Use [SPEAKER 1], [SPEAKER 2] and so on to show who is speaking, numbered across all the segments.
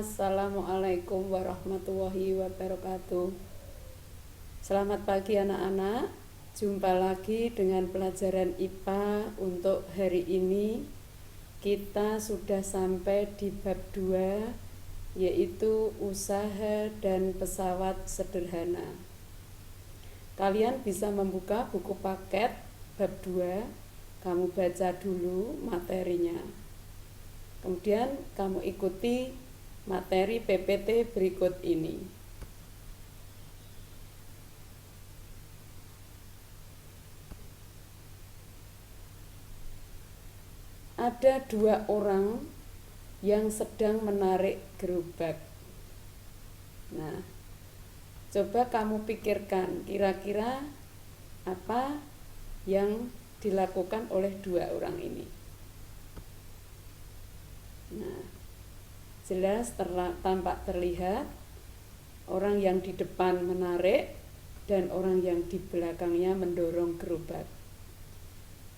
[SPEAKER 1] Assalamualaikum warahmatullahi wabarakatuh. Selamat pagi anak-anak. Jumpa lagi dengan pelajaran IPA untuk hari ini. Kita sudah sampai di bab 2, yaitu usaha dan pesawat sederhana. Kalian bisa membuka buku paket bab 2, kamu baca dulu materinya. Kemudian kamu ikuti materi PPT berikut ini. Ada 2 orang yang sedang menarik gerobak. Nah, coba kamu pikirkan kira-kira apa yang dilakukan oleh 2 orang ini. Nah, jelas tampak terlihat orang yang di depan menarik dan orang yang di belakangnya mendorong gerobak.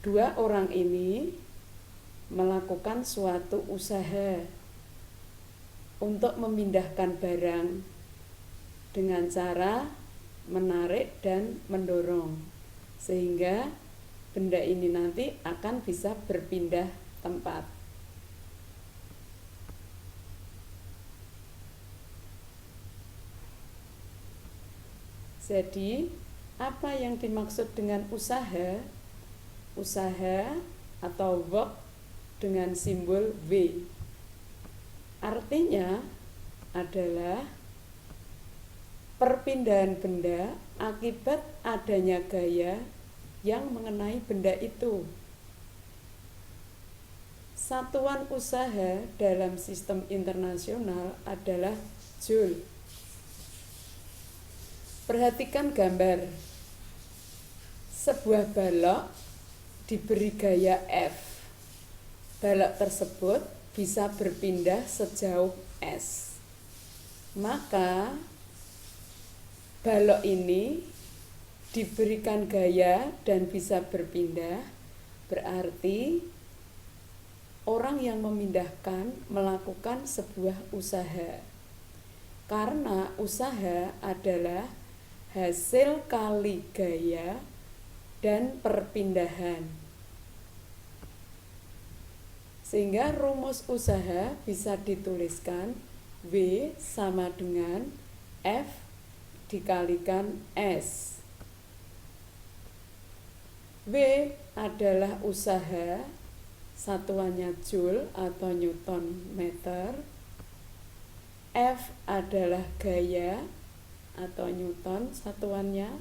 [SPEAKER 1] 2 orang ini melakukan suatu usaha untuk memindahkan barang dengan cara menarik dan mendorong, sehingga benda ini nanti akan bisa berpindah tempat. Jadi, apa yang dimaksud dengan usaha? Usaha atau work dengan simbol W. Artinya adalah perpindahan benda akibat adanya gaya yang mengenai benda itu. Satuan usaha dalam sistem internasional adalah joule. Perhatikan gambar. Sebuah balok diberi gaya F. Balok tersebut bisa berpindah sejauh S. Maka balok ini diberikan gaya dan bisa berpindah, berarti orang yang memindahkan melakukan sebuah usaha. Karena usaha adalah hasil kali gaya dan perpindahan. Sehingga rumus usaha bisa dituliskan W sama dengan F dikalikan S. W adalah usaha, satuannya joule atau newton meter. F adalah gaya atau newton satuannya,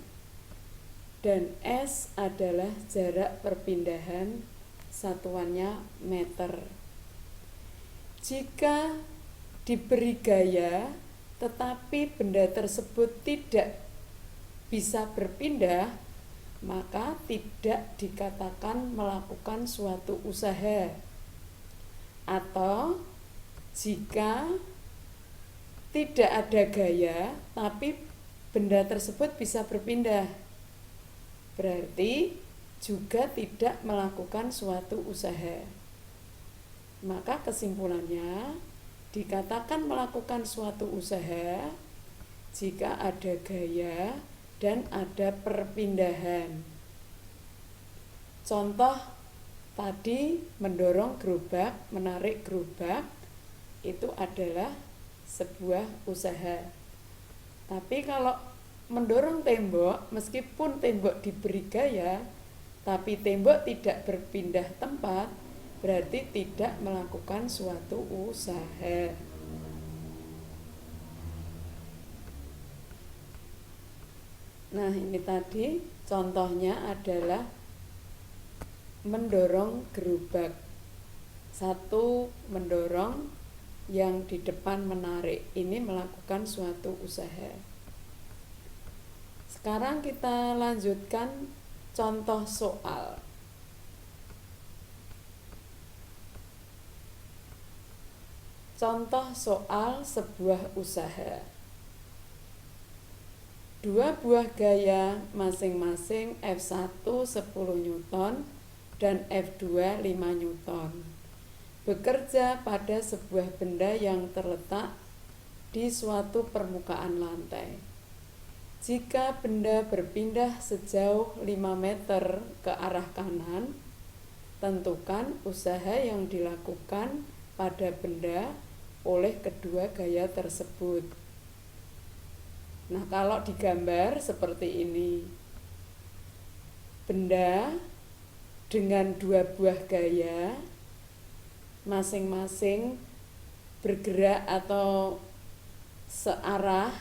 [SPEAKER 1] dan S adalah jarak perpindahan, satuannya meter. Jika diberi gaya tetapi benda tersebut tidak bisa berpindah, maka tidak dikatakan melakukan suatu usaha. Atau jika tidak ada gaya tapi benda tersebut bisa berpindah, berarti juga tidak melakukan suatu usaha. Maka kesimpulannya dikatakan melakukan suatu usaha jika ada gaya dan ada perpindahan. Contoh tadi mendorong gerobak, menarik gerobak, itu adalah sebuah usaha. Tapi kalau mendorong tembok, meskipun tembok diberi gaya tapi tembok tidak berpindah tempat, berarti tidak melakukan suatu usaha. Nah, ini tadi contohnya adalah mendorong gerobak. 1 mendorong, yang di depan menarik. Ini melakukan suatu usaha. Sekarang kita lanjutkan contoh soal. Contoh soal sebuah usaha. 2 buah gaya masing-masing F1 10 Newton dan F2 5 Newton bekerja pada sebuah benda yang terletak di suatu permukaan lantai. Jika benda berpindah sejauh 5 meter ke arah kanan, tentukan usaha yang dilakukan pada benda oleh kedua gaya tersebut. Nah, kalau digambar seperti ini, benda dengan dua buah gaya masing-masing bergerak atau searah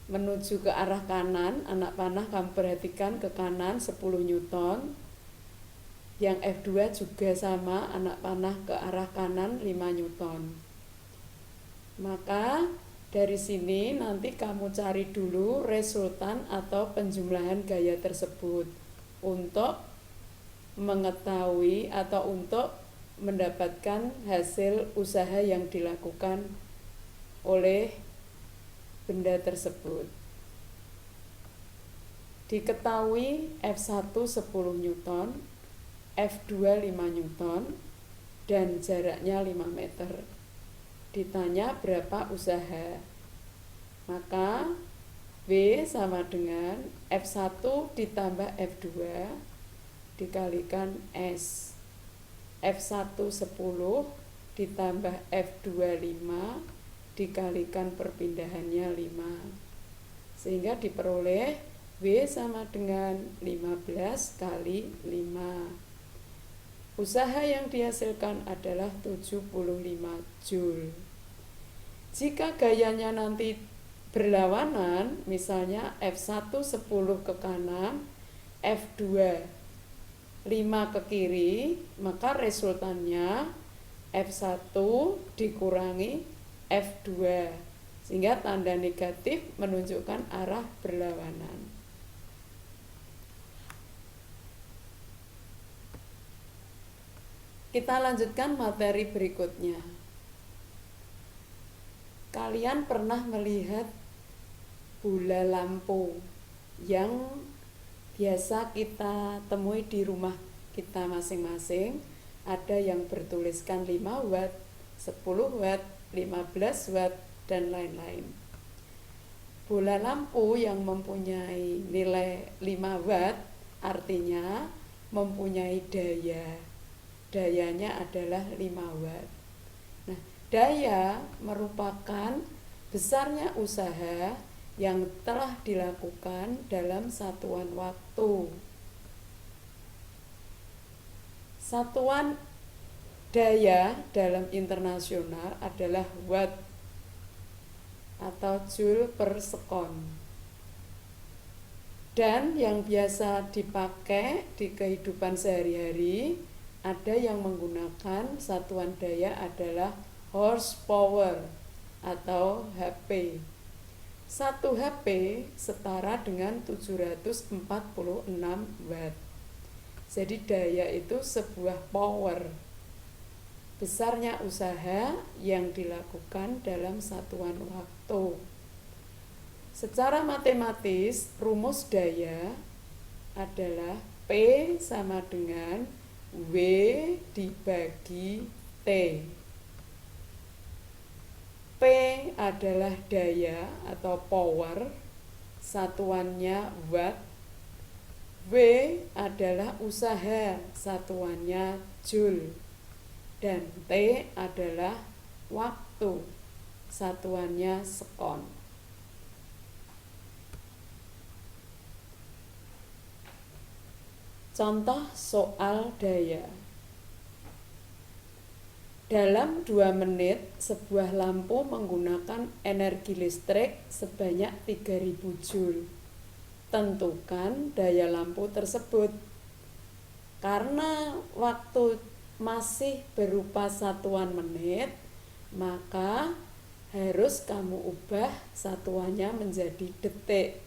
[SPEAKER 1] menuju ke arah kanan. Anak panah kamu perhatikan ke kanan 10 Newton. Yang F2 juga sama, anak panah ke arah kanan 5 Newton. Maka dari sini nanti kamu cari dulu resultan atau penjumlahan gaya tersebut untuk mengetahui atau untuk mendapatkan hasil usaha yang dilakukan oleh benda tersebut. Diketahui F1 10 Newton, F2 5 Newton, dan jaraknya 5 meter. Ditanya berapa usaha, maka V sama dengan F1 ditambah F2 dikalikan S. F1 10 ditambah F2 5 dikalikan perpindahannya 5. Sehingga diperoleh V sama dengan 15 kali 5. Usaha yang dihasilkan adalah 75 Joule. Jika gayanya nanti berlawanan, misalnya F1 10 ke kanan, F2 5 ke kiri, maka resultannya F1 dikurangi F2, sehingga tanda negatif menunjukkan arah berlawanan. Kita lanjutkan materi berikutnya. Kalian pernah melihat bola lampu yang biasa kita temui di rumah kita masing-masing. Ada yang bertuliskan 5 watt, 10 watt, 15 watt, dan lain-lain. Bola lampu yang mempunyai nilai 5 watt artinya mempunyai daya. Dayanya adalah 5 watt. Nah, daya merupakan besarnya usaha yang telah dilakukan dalam satuan waktu. Satuan daya dalam internasional adalah watt atau joule per sekon. Dan yang biasa dipakai di kehidupan sehari-hari, ada yang menggunakan satuan daya adalah horsepower atau HP. 1 HP setara dengan 746 watt. Jadi daya itu sebuah power. Besarnya usaha yang dilakukan dalam satuan waktu. Secara matematis, rumus daya adalah P sama dengan W dibagi T. P adalah daya atau power, satuannya watt. W adalah usaha, satuannya joule. Dan T adalah waktu, satuannya sekon. Contoh soal daya. Dalam 2 menit, sebuah lampu menggunakan energi listrik sebanyak 3000 Joule. Tentukan daya lampu tersebut. Karena waktu masih berupa satuan menit, maka harus kamu ubah satuannya menjadi detik.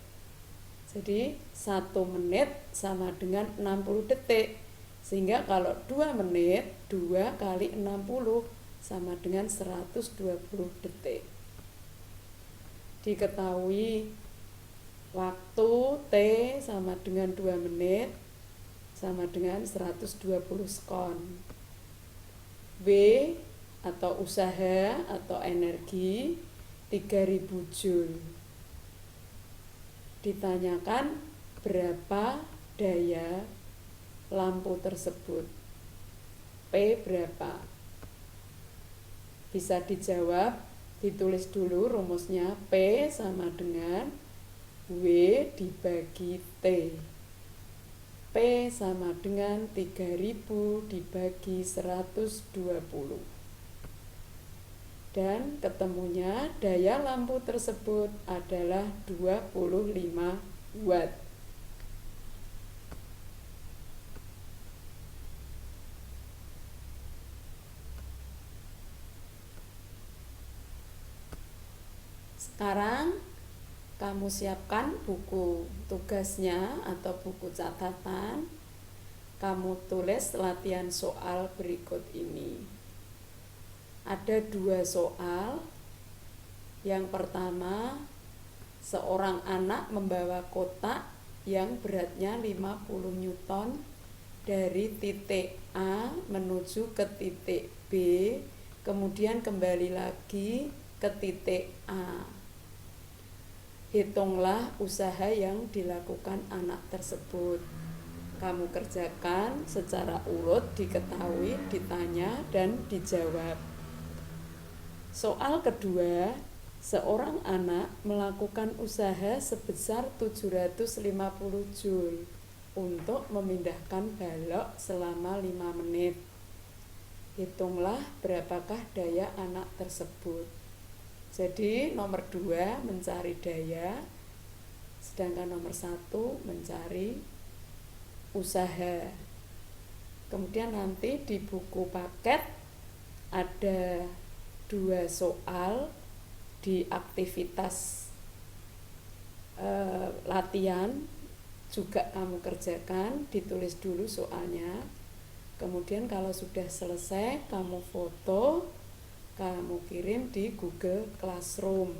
[SPEAKER 1] Jadi 1 menit sama dengan 60 detik. Sehingga kalau 2 menit, 2 kali 60 sama dengan 120 detik. Diketahui waktu T sama dengan 2 menit sama dengan 120 sekon. W atau usaha atau energi 3000 Joule. Ditanyakan berapa daya lampu tersebut. P berapa? Bisa dijawab, ditulis dulu rumusnya. P sama dengan W dibagi T. P sama dengan 3000 dibagi 120. Dan ketemunya daya lampu tersebut adalah 25 watt. Sekarang kamu siapkan buku tugasnya atau buku catatan. Kamu tulis latihan soal berikut ini. Ada 2 soal. Yang pertama, seorang anak membawa kotak yang beratnya 50 Newton dari titik A menuju ke titik B, kemudian kembali lagi ke titik A. Hitunglah usaha yang dilakukan anak tersebut. Kamu kerjakan secara urut, diketahui, ditanya, dan dijawab. Soal kedua, seorang anak melakukan usaha sebesar 750 Joule untuk memindahkan balok selama 5 menit. Hitunglah berapakah daya anak tersebut. Jadi nomor 2 mencari daya, sedangkan nomor 1 mencari usaha. Kemudian nanti di buku paket ada 2 soal di aktivitas latihan juga kamu kerjakan, ditulis dulu soalnya. Kemudian kalau sudah selesai kamu foto, kamu kirim di Google Classroom.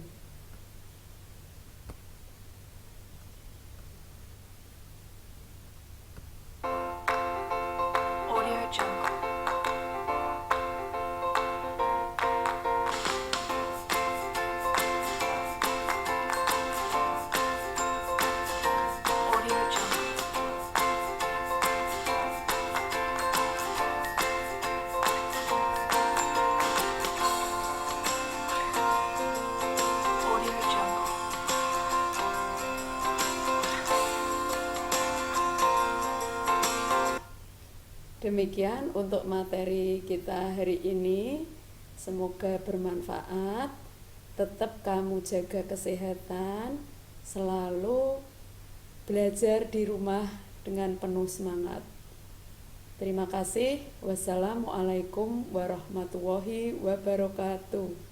[SPEAKER 1] Demikian untuk materi kita hari ini. Semoga bermanfaat. Tetap kamu jaga kesehatan, selalu belajar di rumah dengan penuh semangat. Terima kasih. Wassalamualaikum warahmatullahi wabarakatuh.